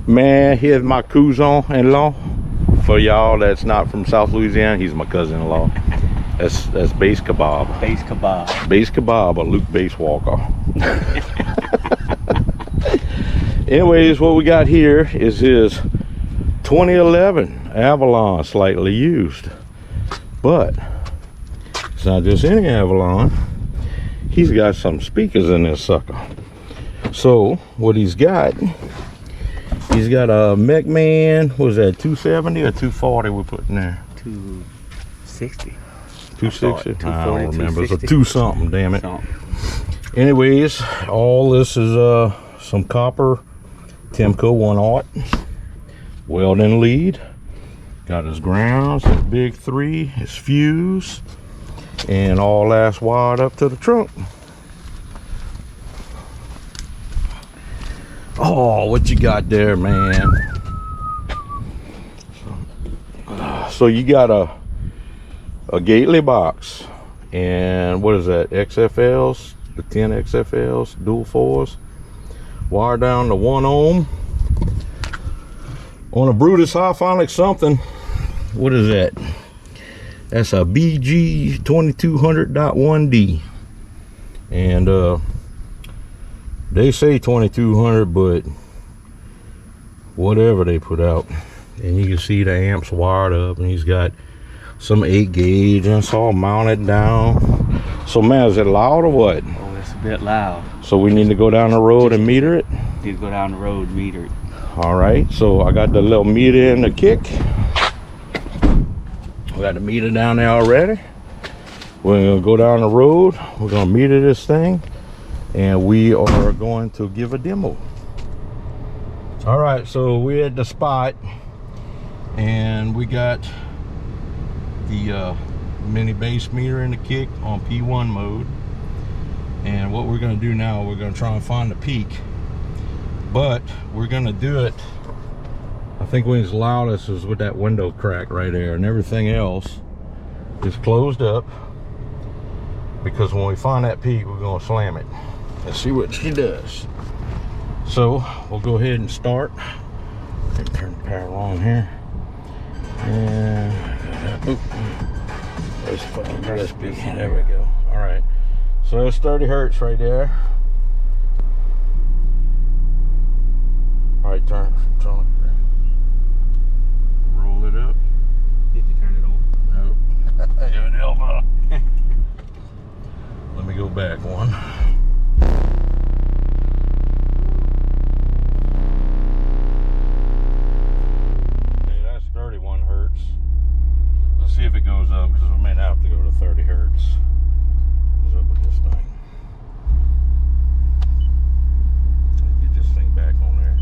Man, here's my cousin-in-law. For y'all that's not from South Louisiana, he's my cousin-in-law. That's Base Kebab. Base Kebab. Base Kebab or Luke Base Walker. Anyways, what we got here is his 2011 Avalon, slightly used. But it's not just any Avalon. He's got some speakers in this sucker. So what he's got a mechman. What was that, 270 or 240 we put in there? 260. 260? I don't remember. It's a 260. 2 something, damn it. Anyways, all this is some copper Temco 1/0 welding lead. Got his grounds, his big 3, his fuse, and all that's wired up to the trunk. Oh, what you got there, man? So you got a Gately box, and what is that? XFLs, the 10 XFLs, dual 4s, wire down to 1 ohm on a Brutus hifonics something. What is that? That's a BG 2200.1D, and they say 2200, but whatever they put out. And you can see the amps wired up, and he's got some 8 gauge, and it's all mounted down. So man, is it loud or what? Oh, it's a bit loud. So we need to go down the road and meter it? Need to go down the road, meter it. All right, so I got the little meter in the kick. We got the meter down there already. We're gonna go down the road. We're gonna meter this thing, and we are going to give a demo. All right, so we're at the spot, and we got the mini base meter in the kick on P1 mode. And what we're going to do now, we're going to try and find the peak, but we're going to do it, I think when it's loudest is with that window crack right there, and everything else is closed up, because when we find that peak, we're going to slam it. Let's see what she does. So we'll go ahead and start. Turn the power on here, and let's be, there we go. All right, so there's 30 hertz right there. All right, turn it. Roll it up. Did you turn it on? Nope. Give it elbow. Let me go back one. Okay, that's 31 hertz. Let's see if it goes up, because we may not have to go to 30 hertz. What's up with this thing? Get this thing back on there.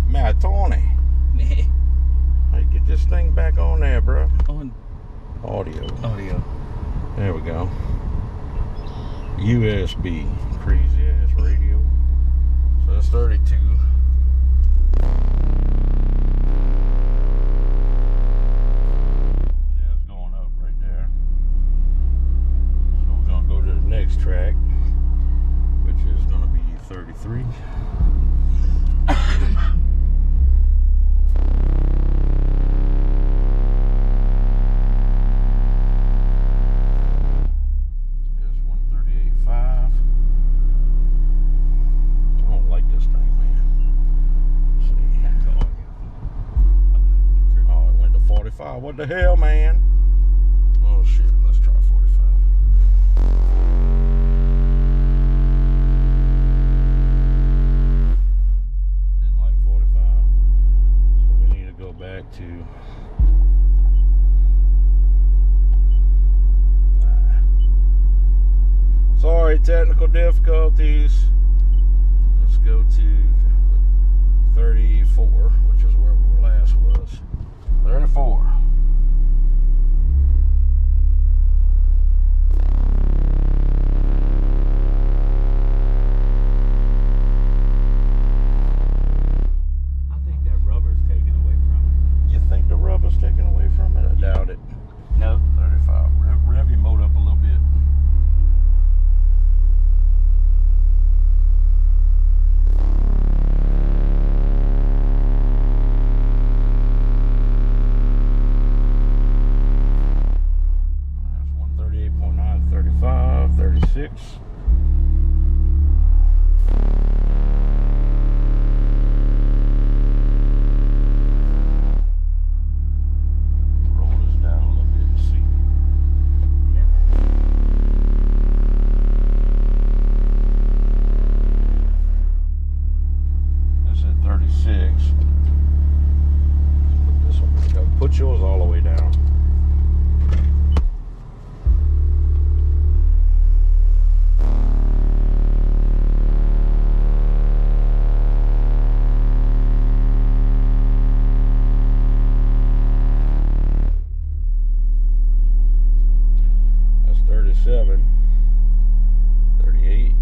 Man, Tony. Hey, get this thing back on there, bro. On Audio. There we go. USB. Crazy ass radio. So that's 32. Yeah, it's going up right there. So we're gonna go to the next track, which is gonna be 33. What the hell, man? Oh shit, let's try 45. Didn't like 45. So we need to go back to sorry, technical difficulties. Let's go to 34, which is where we last was. 34. I think that rubber's taken away from it. You think the rubber's taken away from it? I doubt it. No. 35. Rev your motor up a little bit. 36. Roll this down a little bit and see. That's at 36. Put this one. Put yours all the way down. That's 37. 38.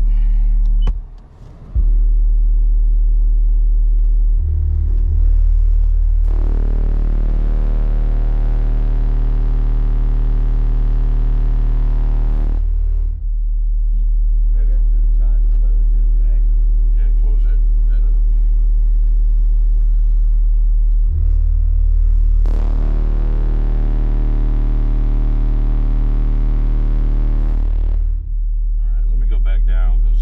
Maybe I'm gonna try to close this back. Yeah, close that up. Alright, let me go back down because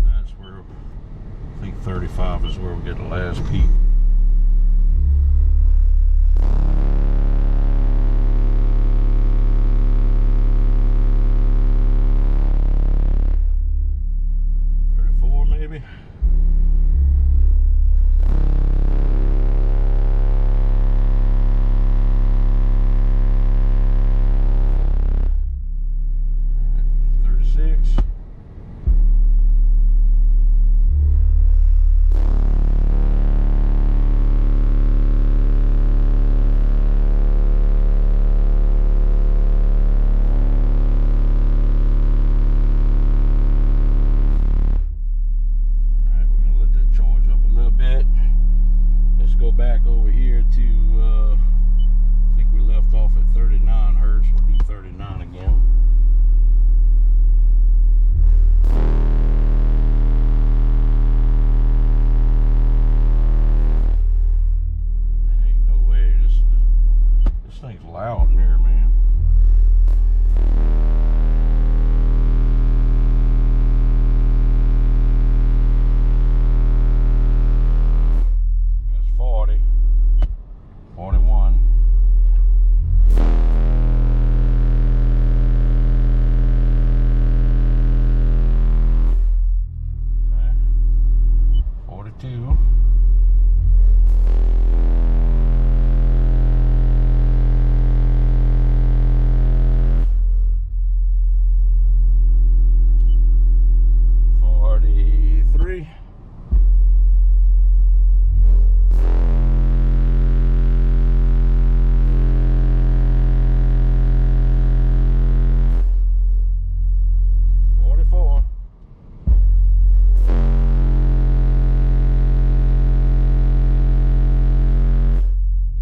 that's where I think 35 is where we get the last peak. Maybe. All right, 36. Back over here to I think we left off at 39 hertz. We'll do 39 again. Man, ain't no way. This thing's loud in here, man. That's 40. 41. Okay. 42. 43. 44.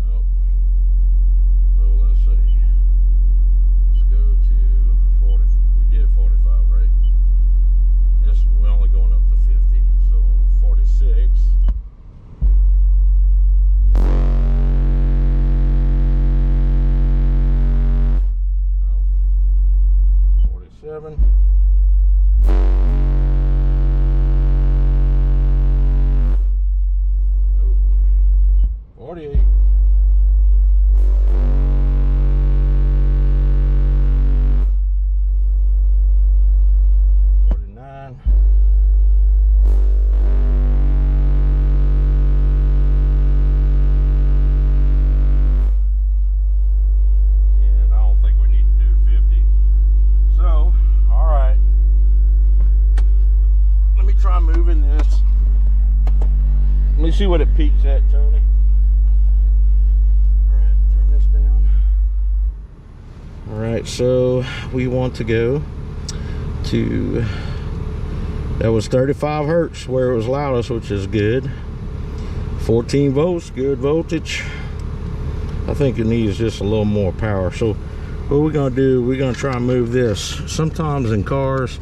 Nope. So let's see. Let's go to 40. We did 45, right? Yes, we're only going up to 50. So 46. Nope. 47. Nope. 48. 49. And I don't think we need to do 50. So, all right. Let me try moving this. Let me see what it peaks at, Tony. All right, turn this down. All right, so we want to go to, that was 35 hertz where it was loudest, which is good. 14 volts, good voltage. I think it needs just a little more power. So what we're gonna do, we're gonna try and move this. Sometimes in cars,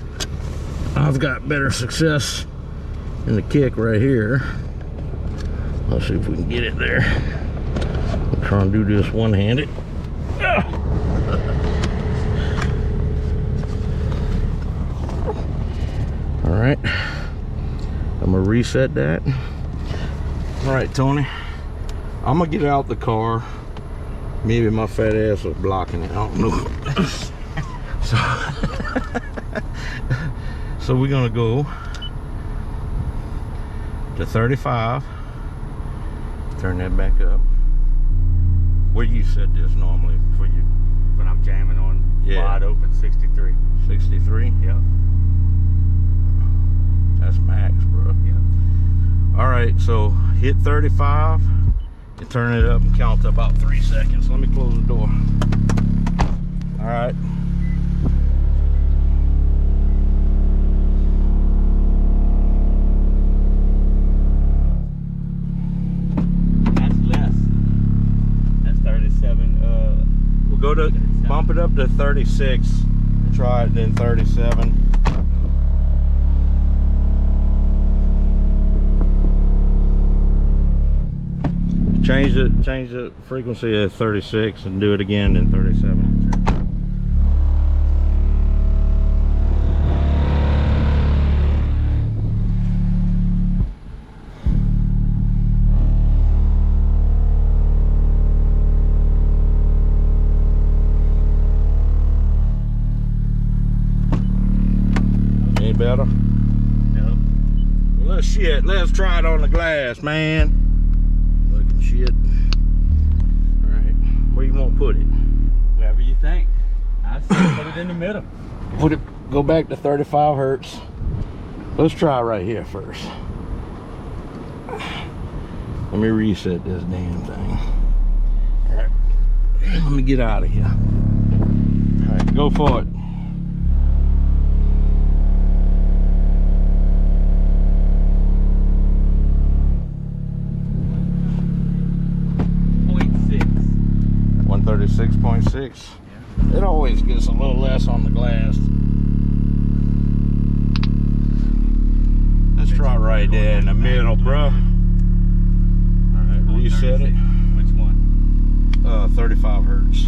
I've got better success in the kick right here. Let's see if we can get it there. I'll try and do this one-handed. reset that. All right, Tony, I'm gonna get out the car. Maybe my fat ass was blocking it, I don't know. So we're gonna go to 35. Turn that back up. Where you set this normally for you? When I'm jamming on wide open 63. 63? Yep. That's max, bro. Yep. All right, so hit 35 and turn it up and count to about 3 seconds. Let me close the door. All right. That's less. That's 37. We'll go to 37. bump it up to 36. Try it, then 37. Change the frequency to 36 and do it again in 37. Any better? No. Well, let's try it on the glass, man. Looking shit. All right, where you want to put it? Wherever you think. I say put it in the middle. Go back to 35 hertz. Let's try right here first. Let me reset this damn thing. All right, let me get out of here. All right, go for it. .6. 136.6. It always gets a little less on the glass. Let's try right there in the middle, bro. All right, reset it. Which one? 35 hertz.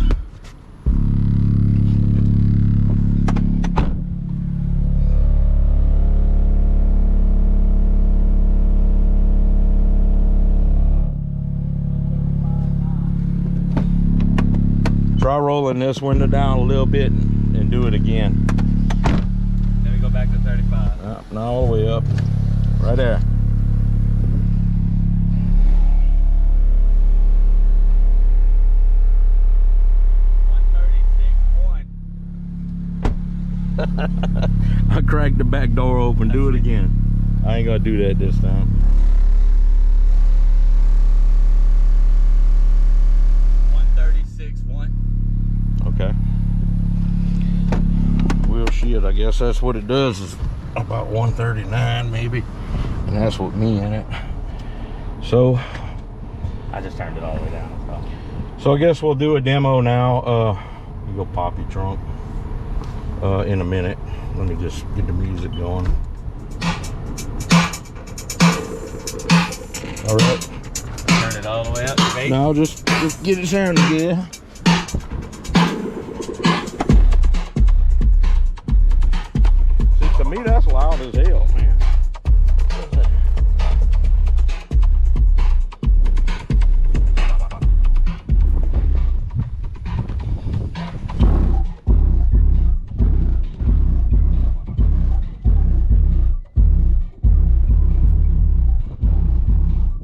Try rolling this window down a little bit and do it again. Then we go back to 35. Not all the way up. Right there. I cracked the back door open. Do it again. I ain't gonna do that this time. 136.1. Okay. Well, shit, I guess that's what it does, is about 139 maybe. And that's with me in it. So I just turned it all the way down. I guess we'll do a demo now. You go pop your trunk in a minute. Let me just get the music going. All right. Turn it all the way up to 8. Now just get it sounding good. See, to me that's loud as hell, man.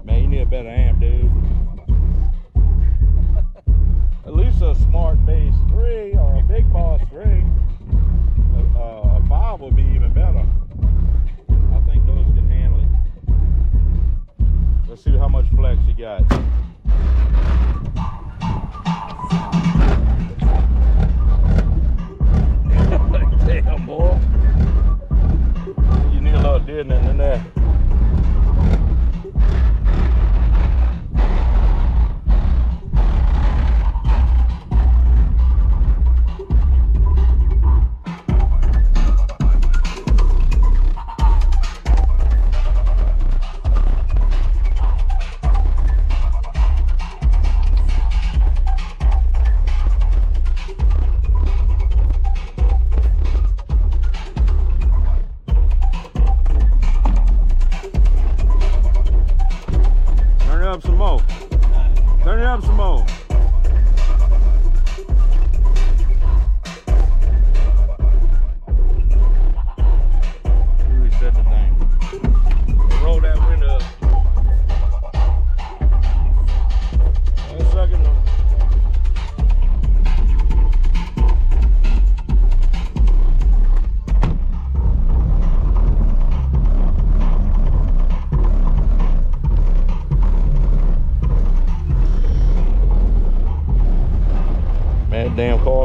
Man, you need a better amp, dude. At least a smart bass 3 or a big boss 3. A 5 would be even better.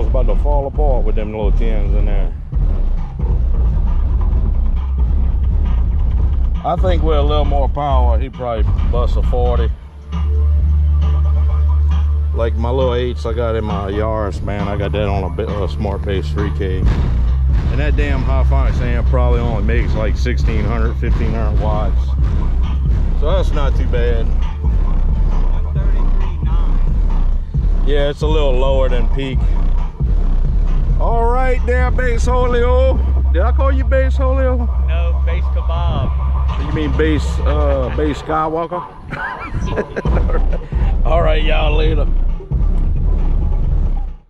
about to fall apart with them little 10s in there. I think with a little more power, he probably busts a 40. Like my little 8s I got in my Yaris, man, I got that on a smart base 3K. And that damn hifonics amp probably only makes like 1600, 1500 watts. So that's not too bad. 133.9. Yeah, it's a little lower than peak. All right there, Base Holio. Did I call you Base Holio? No, base kebab. You mean Base Skywalker? All right, y'all, later.